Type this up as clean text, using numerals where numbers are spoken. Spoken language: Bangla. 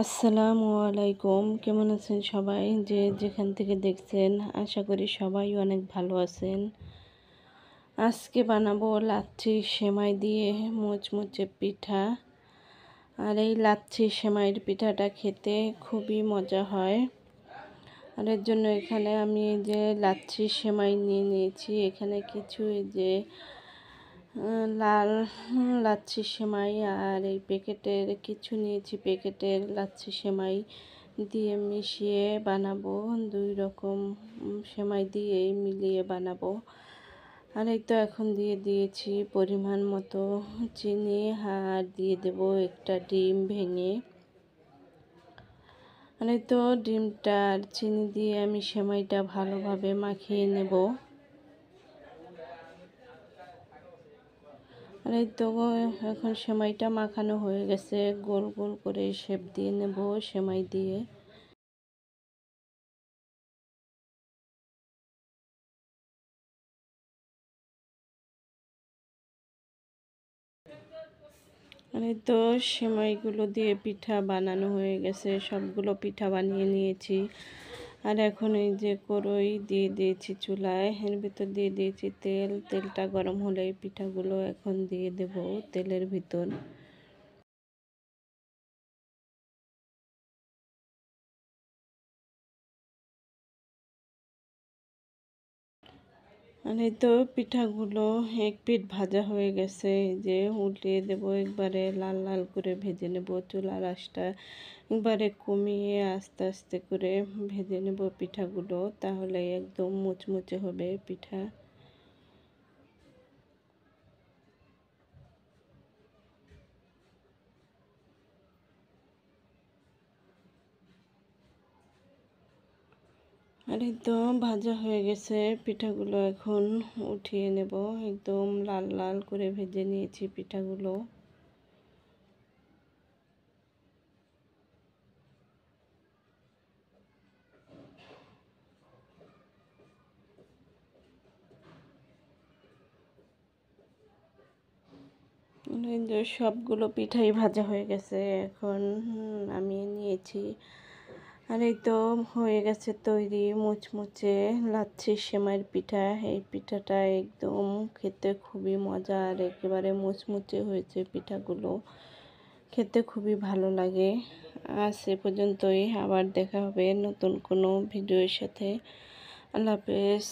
আসসালামু আলাইকুম। কেমন আছেন সবাই? যে যেখান থেকে দেখছেন, আশা করি সবাই অনেক ভালো আছেন। আজকে বানাবো লাচ্ছি সেমাই দিয়ে মুচমুচে পিঠা। আর এই লাচ্ছি সেমাইয়ের পিঠাটা খেতে খুবই মজা হয়। আর এর জন্য এখানে আমি যে লাচ্ছি সেমাই নিয়ে নিয়েছি, এখানে কিছু যে লাল লাচ্ছি সেমাই আর এই প্যাকেটের কিছু নিয়েছি, প্যাকেটের লাচ্ছি সেমাই দিয়ে মিশিয়ে বানাবো। দুই রকম সেমাই দিয়ে মিলিয়ে বানাবো। আর এই তো এখন দিয়ে দিয়েছি পরিমাণ মতো চিনি, আর দিয়ে দেব একটা ডিম ভেঙে। আর এই তো ডিমটা আর চিনি দিয়ে আমি সেমাইটা ভালোভাবে মাখিয়ে নেব। আর এই তো এখন সেমাইটা মাখানো হয়ে গেছে, গোল গোল করে শেপ দিয়ে নেব সেমাই দিয়ে। আর এই তো সেমাইগুলো দিয়ে পিঠা বানানো হয়ে গেছে, সবগুলো পিঠা বানিয়ে নিয়েছি। আর এখন এই যে কড়াই দিয়ে দিয়েছি চুলায়, এর ভিতর দিয়ে দিয়েছি তেল। তেলটা গরম হলে পিঠাগুলো এখন দিয়ে দেব তেলের ভিতর। আর এই তো পিঠাগুলো এক পিঠ ভাজা হয়ে গেছে, যে উল্টিয়ে দেব, একবারে লাল লাল করে ভেজে নেব। চুলার আঁচটা একবারে কমিয়ে আস্তে আস্তে করে ভেজে নেব পিঠাগুলো, তাহলে একদম মুচমুচে হবে পিঠা। আর এই তো ভাজা হয়ে গেছে পিঠাগুলো, এখন উঠিয়ে নেব। একদম লাল লাল করে ভেজে নিয়েছি পিঠাগুলো। এই যে সবগুলো পিঠাই ভাজা হয়ে গেছে, এখন আমি নিয়েছি। আর এই তো হয়ে গেছে তৈরি মুচমুচে লাচ্ছি সেমাইয়ের পিঠা। এই পিঠাটা একদম খেতে খুবই মজা, আর একেবারে মুচমুচে হয়েছে পিঠাগুলো, খেতে খুবই ভালো লাগে। আজ এ পর্যন্তই, আবার দেখা হবে নতুন কোনো ভিডিওর সাথে। আল্লাহ হাফেজ।